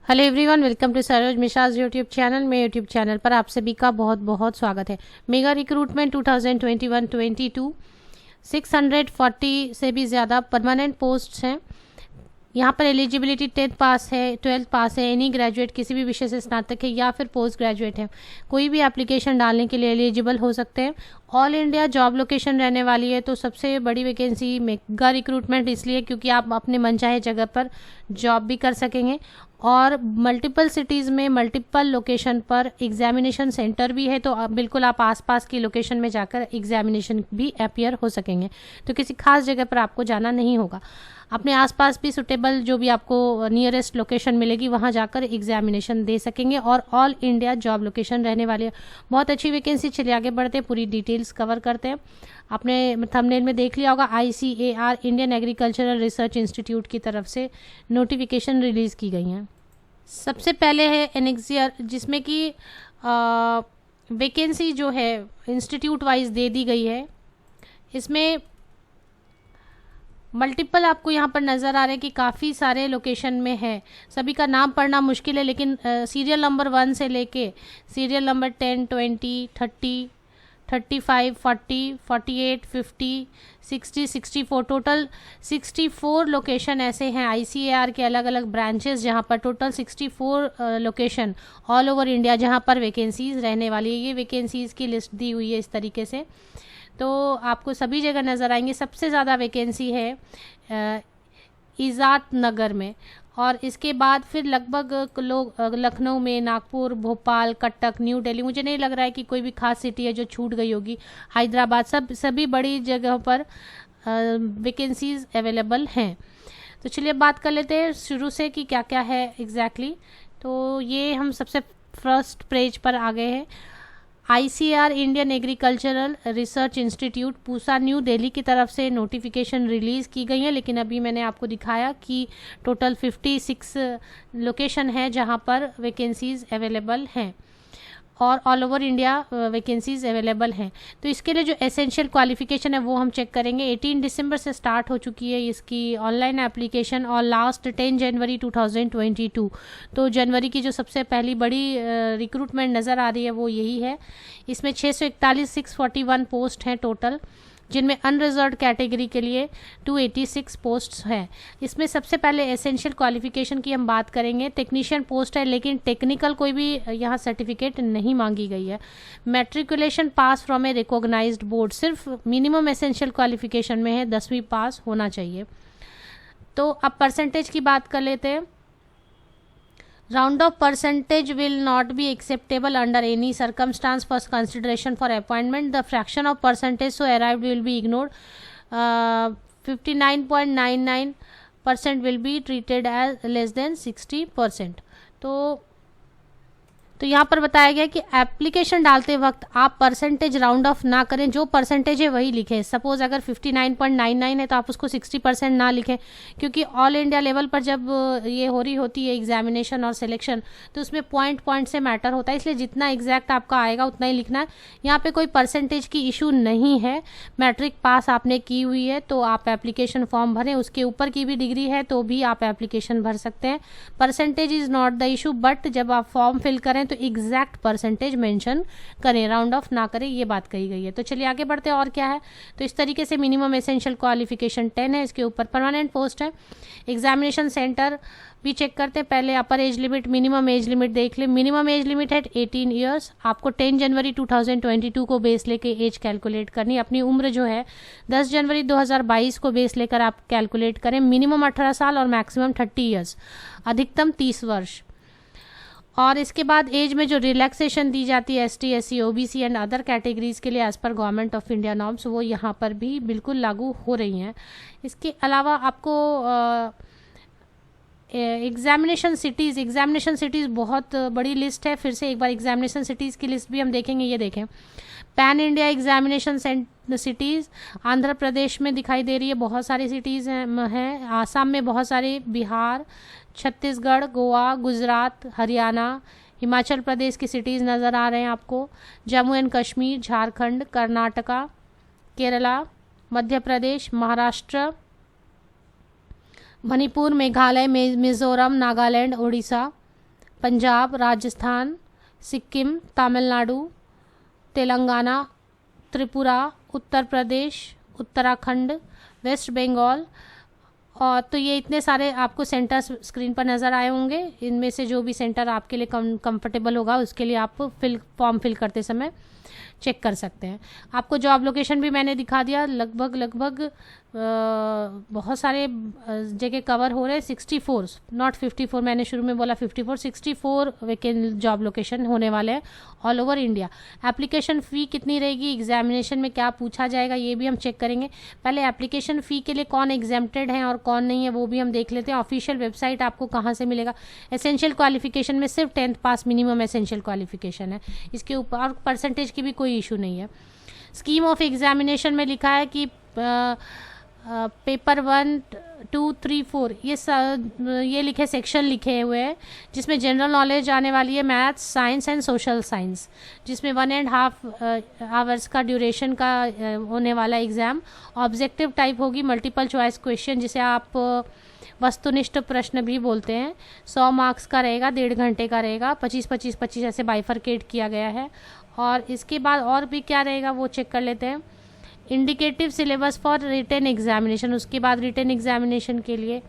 Hello everyone, welcome to Saroj Mishra's YouTube channel में। YouTube channel पर आप सभी का बहुत बहुत स्वागत है। मेगा रिक्रूटमेंट 2021-22 640 से भी ज़्यादा परमानेंट पोस्ट्स हैं। यहाँ पर एलिजिबिलिटी 10th पास है, 12th पास है, एनी ग्रेजुएट किसी भी विषय से स्नातक है या फिर पोस्ट ग्रेजुएट है, कोई भी एप्लीकेशन डालने के लिए एलिजिबल हो सकते हैं। ऑल इंडिया जॉब लोकेशन रहने वाली है, तो सबसे बड़ी वैकेंसी मेगा रिक्रूटमेंट इसलिए क्योंकि आप अपने मनचाहे जगह पर जॉब भी कर सकेंगे और मल्टीपल सिटीज़ में मल्टीपल लोकेशन पर एग्जामिनेशन सेंटर भी है, तो बिल्कुल आप आसपास की लोकेशन में जाकर एग्जामिनेशन भी अपीयर हो सकेंगे। तो किसी खास जगह पर आपको जाना नहीं होगा, अपने आसपास भी सुटेबल जो भी आपको नियरेस्ट लोकेशन मिलेगी वहाँ जाकर एग्जामिनेशन दे सकेंगे और ऑल इंडिया जॉब लोकेशन रहने वाली है। बहुत अच्छी वैकेंसी। चलिए आगे बढ़ते हैं, पूरी डिटेल्स कवर करते हैं। आपने थंबनेल में देख लिया होगा, ICAR Indian agricultural research institute की तरफ से नोटिफिकेशन रिलीज़ की गई हैं। सबसे पहले है एनेक्सियर, जिसमें कि वैकेंसी जो है इंस्टीट्यूट वाइज दे दी गई है। इसमें मल्टीपल आपको यहाँ पर नज़र आ रहे हैं कि काफ़ी सारे लोकेशन में है। सभी का नाम पढ़ना मुश्किल है, लेकिन सीरियल नंबर 1 से लेके सीरियल नंबर 10, 20, 30, 35, 40, 48, 50, 60, 64, टोटल 64 लोकेशन ऐसे हैं ICAR के अलग अलग ब्रांचेस, जहाँ पर total 64 location all over India जहाँ पर वैकेंसीज़ रहने वाली है। ये वैकेंसीज़ की लिस्ट दी हुई है इस तरीके से, तो आपको सभी जगह नज़र आएंगे। सबसे ज़्यादा वैकेंसी है इजात नगर में, और इसके बाद फिर लगभग लोग लखनऊ में, नागपुर, भोपाल, कटक, न्यू दिल्ली, मुझे नहीं लग रहा है कि कोई भी खास सिटी है जो छूट गई होगी, हैदराबाद, सभी बड़ी जगहों पर वैकेंसीज अवेलेबल हैं। तो चलिए बात कर लेते हैं शुरू से कि क्या क्या है एग्जैक्टली। तो ये हम सबसे फर्स्ट पेज पर आ गए हैं। ICAR Indian agricultural research institute Pusa new Delhi की तरफ से नोटिफिकेशन रिलीज़ की गई है, लेकिन अभी मैंने आपको दिखाया कि टोटल 56 लोकेशन है जहां पर वैकेंसीज़ अवेलेबल हैं और all over India vacancies available हैं। तो इसके लिए जो एसेंशियल क्वालिफिकेशन है वो हम चेक करेंगे। 18 दिसंबर से स्टार्ट हो चुकी है इसकी ऑनलाइन एप्लीकेशन और लास्ट 10 जनवरी 2022। तो जनवरी की जो सबसे पहली बड़ी रिक्रूटमेंट नज़र आ रही है वो यही है। इसमें 641 पोस्ट हैं टोटल, जिनमें अनरिजर्व्ड कैटेगरी के लिए 286 पोस्ट्स हैं। इसमें सबसे पहले एसेंशियल क्वालिफिकेशन की हम बात करेंगे। टेक्नीशियन पोस्ट है, लेकिन टेक्निकल कोई भी यहाँ सर्टिफिकेट नहीं मांगी गई है। Matriculation pass from a recognised board, सिर्फ मिनिमम एसेंशियल क्वालिफिकेशन में है, 10वीं पास होना चाहिए। तो अब परसेंटेज की बात कर लेते हैं। Round of percentage will not be acceptable under any circumstance for consideration for appointment. The fraction of percentage so arrived will be ignored. 59.99% will be treated as less than 60%. तो यहाँ पर बताया गया कि एप्लीकेशन डालते वक्त आप परसेंटेज राउंड ऑफ ना करें, जो परसेंटेज है वही लिखें। सपोज अगर 59.99 है तो आप उसको 60% ना लिखें, क्योंकि ऑल इंडिया लेवल पर जब ये हो रही होती है एग्जामिनेशन और सिलेक्शन, तो उसमें पॉइंट से मैटर होता है, इसलिए जितना एग्जैक्ट आपका आएगा उतना ही लिखना है। यहाँ पे कोई परसेंटेज की इशू नहीं है। मैट्रिक पास आपने की हुई है तो आप एप्लीकेशन फॉर्म भरें, उसके ऊपर की भी डिग्री है तो भी आप एप्लीकेशन भर सकते हैं। Percentage is not the issue, but जब आप फॉर्म फिल करें तो एग्जैक्ट परसेंटेज मेंशन करें, राउंड ऑफ ना करें, ये बात कही गई है। तो चलिए आगे बढ़ते हैं और क्या है। तो इस तरीके से मिनिमम एसेंशियल क्वालिफिकेशन 10 है, इसके ऊपर परमानेंट पोस्ट है। एग्जामिनेशन सेंटर भी चेक करते हैं। पहले अपर age limit, minimum age limit देख ले। मिनिमम एज लिमिट है 18 ईयर्स। आपको 10 जनवरी 2022 को बेस लेके एज कैलकुलेट करनी। अपनी उम्र जो है 10 जनवरी 2022 को बेस लेकर आप कैलकुलेट करें। मिनिमम 18 साल और मैक्सिमम 30 ईयर्स, अधिकतम 30 वर्ष। और इसके बाद एज में जो रिलैक्सेशन दी जाती है ST, SC, OBC and other categories के लिए as per government of India norms, वो यहाँ पर भी बिल्कुल लागू हो रही हैं। इसके अलावा आपको एग्जामिनेशन सिटीज़ बहुत बड़ी लिस्ट है। फिर से एक बार एग्जामिनेशन सिटीज़ की लिस्ट भी हम देखेंगे। ये देखें, pan India examination cities Andhra Pradesh में दिखाई दे रही है, बहुत सारी सिटीज़ हैं। आसाम में बहुत सारी, बिहार, छत्तीसगढ़, गोवा, गुजरात, हरियाणा, हिमाचल प्रदेश की सिटीज़ नज़र आ रहे हैं आपको। Jammu and Kashmir, Jharkhand, Karnataka, Kerala, Madhya Pradesh, Maharashtra, Manipur, Meghalaya, Mizoram, Nagaland, Orissa, Punjab, Rajasthan, Sikkim, Tamil Nadu, Telangana, Tripura, Uttar Pradesh, Uttarakhand, west Bengal. और तो ये इतने सारे आपको सेंटर स्क्रीन पर नज़र आए होंगे। इनमें से जो भी सेंटर आपके लिए कंफर्टेबल होगा उसके लिए आप फॉर्म फिल करते समय चेक कर सकते हैं। आपको जॉब लोकेशन भी मैंने दिखा दिया। लगभग बहुत सारे जगह कवर हो रहे हैं। 64 नॉट 54, मैंने शुरू में बोला 54, 64 वैकेंट जॉब लोकेशन होने वाले हैं all over India. Application fee कितनी रहेगी, एग्जामिनेशन में क्या पूछा जाएगा, ये भी हम चेक करेंगे। पहले एप्लीकेशन फ़ी के लिए कौन एग्जेम्प्टेड है और कौन नहीं है वो भी हम देख लेते हैं। ऑफिशियल वेबसाइट आपको कहाँ से मिलेगा। एसेंशियल क्वालिफिकेशन में सिर्फ 10th पास मिनिमम एसेंशियल क्वालिफिकेशन है, इसके ऊपर और परसेंटेज की भी कोई इशू नहीं है। स्कीम ऑफ एग्जामिनेशन में लिखा है कि पेपर 1, 2, 3, 4 ये लिखे सेक्शन लिखे हुए हैं, जिसमें जनरल नॉलेज आने वाली है, maths, science and social science, जिसमें 1.5 आवर्स का ड्यूरेशन का होने वाला एग्ज़ाम। ऑब्जेक्टिव टाइप होगी, मल्टीपल चॉइस क्वेश्चन, जिसे आप वस्तुनिष्ठ प्रश्न भी बोलते हैं। 100 मार्क्स का रहेगा, 1.5 घंटे का रहेगा, 25-25-25 ऐसे बाइफरकेट किया गया है। और इसके बाद और भी क्या रहेगा वो चेक कर लेते हैं। Indicative syllabus for written examination, उसके बाद रिटन एग्जामिनेशन के लिए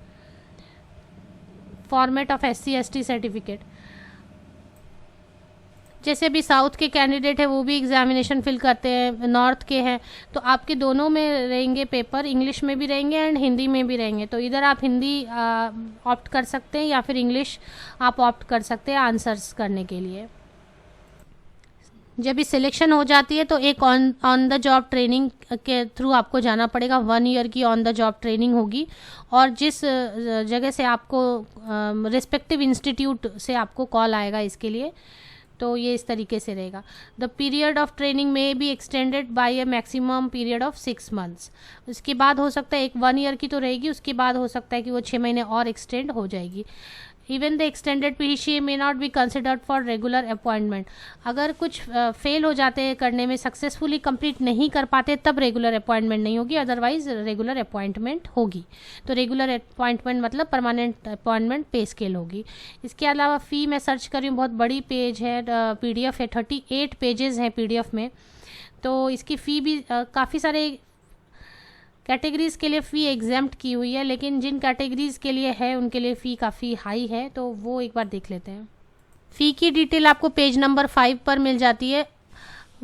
फॉर्मेट ऑफ SC/ST सर्टिफिकेट। जैसे अभी साउथ के कैंडिडेट है वो भी एग्जामिनेशन फिल करते हैं, नॉर्थ के हैं, तो आपके दोनों में रहेंगे पेपर, इंग्लिश में भी रहेंगे एंड हिंदी में भी रहेंगे। तो इधर आप हिंदी ऑप्ट कर सकते हैं या फिर इंग्लिश आप ऑप्ट कर सकते हैं आंसर्स करने के लिए। जब भी सिलेक्शन हो जाती है तो एक ऑन द जॉब ट्रेनिंग के थ्रू आपको जाना पड़ेगा। 1 ईयर की ऑन द जॉब ट्रेनिंग होगी और जिस जगह से आपको रिस्पेक्टिव इंस्टीट्यूट से आपको कॉल आएगा इसके लिए, तो ये इस तरीके से रहेगा। द पीरियड ऑफ ट्रेनिंग में be extended by a maximum period of 6 months. उसके बाद हो सकता है 1 ईयर की तो रहेगी, उसके बाद हो सकता है कि वो 6 महीने और एक्सटेंड हो जाएगी। Even the extended PCA may not be considered for regular appointment. अगर कुछ फेल हो जाते हैं करने में, सक्सेसफुली कंप्लीट नहीं कर पाते, तब रेगुलर अपॉइंटमेंट नहीं होगी, अदरवाइज रेगुलर अपॉइंटमेंट होगी। तो रेगुलर अपॉइंटमेंट मतलब परमानेंट अपॉइंटमेंट पे स्केल होगी। इसके अलावा फ़ी मैं सर्च कर रही हूँ, बहुत बड़ी पेज है, PDF है, 38 पेजेस हैं PDF में। तो इसकी फ़ी भी काफ़ी सारे कैटेगरीज़ के लिए फ़ी एग्जेम्प्ट की हुई है, लेकिन जिन कैटेगरीज़ के लिए है उनके लिए फ़ी काफ़ी हाई है, तो वो एक बार देख लेते हैं। फ़ी की डिटेल आपको पेज नंबर 5 पर मिल जाती है।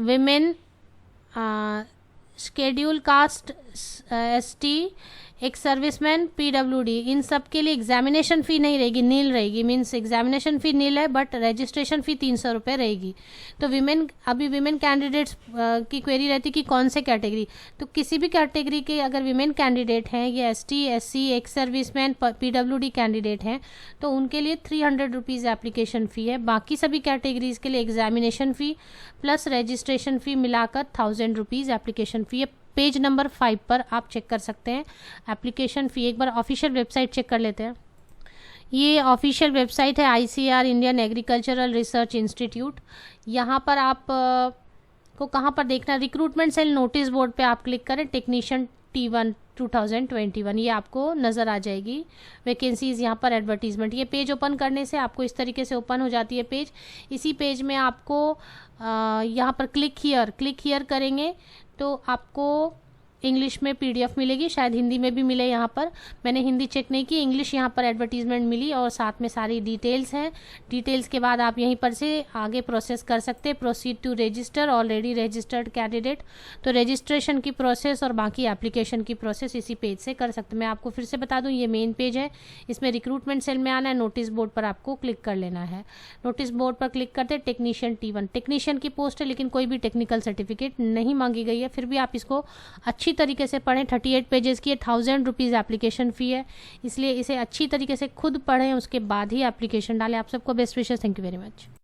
विमेन, शेड्यूल कास्ट, ST, एक सर्विसमैन, PWD, इन सब के लिए एग्जामिनेशन फ़ी नहीं रहेगी, नील रहेगी। मीन्स एग्जामिनेशन फ़ी नील है बट रजिस्ट्रेशन फ़ी 300 रुपये रहेगी। तो विमेन कैंडिडेट्स की क्वेरी रहती कि कौन से कैटेगरी, तो किसी भी कैटेगरी के अगर विमेन कैंडिडेट हैं, ये ST, SC, एक सर्विसमैन, PWD कैंडिडेट हैं, तो उनके लिए 300 रुपीज़ एप्लीकेशन फ़ी है। बाकी सभी कैटेगरीज़ के लिए एग्जामिनेशन फ़ी प्लस रजिस्ट्रेशन फ़ी मिलाकर 1000 रुपीज़ एप्लीकेशन फ़ी है। पेज नंबर 5 पर आप चेक कर सकते हैं एप्लीकेशन फ़ी। एक बार ऑफिशियल वेबसाइट चेक कर लेते हैं। ये ऑफिशियल वेबसाइट है ICAR, Indian agricultural research institute. यहाँ पर आप को कहाँ पर देखना, रिक्रूटमेंट सेल नोटिस बोर्ड पे आप क्लिक करें, टेक्नीशियन T1 2021, ये आपको नज़र आ जाएगी वैकेंसीज़, यहाँ पर एडवर्टीजमेंट। ये पेज ओपन करने से आपको इस तरीके से ओपन हो जाती है पेज। इसी पेज में आपको यहाँ पर क्लिक हियर करेंगे तो आपको इंग्लिश में PDF मिलेगी, शायद हिंदी में भी मिले। यहाँ पर मैंने हिंदी चेक नहीं की, इंग्लिश यहाँ पर एडवर्टीजमेंट मिली और साथ में सारी डिटेल्स हैं। डिटेल्स के बाद आप यहीं पर से आगे प्रोसेस कर सकते हैं। Proceed to register already registered candidate, तो रजिस्ट्रेशन की प्रोसेस और बाकी एप्लीकेशन की प्रोसेस इसी पेज से कर सकते हैं। मैं आपको फिर से बता दूँ, ये मेन पेज है, इसमें रिक्रूटमेंट सेल में आना है, नोटिस बोर्ड पर आपको क्लिक कर लेना है। नोटिस बोर्ड पर क्लिक करते टेक्नीशियन T1, टेक्नीशियन की पोस्ट है लेकिन कोई भी टेक्निकल सर्टिफिकेट नहीं मांगी गई है, फिर भी आप इसको अच्छी तरीके से पढ़ें। 38 पेजेस की 1000 रुपीज़ एप्लीकेशन फ़ी है, इसलिए इसे अच्छी तरीके से खुद पढ़ें, उसके बाद ही एप्लीकेशन डालें। आप सबको best wishes, thank you very much.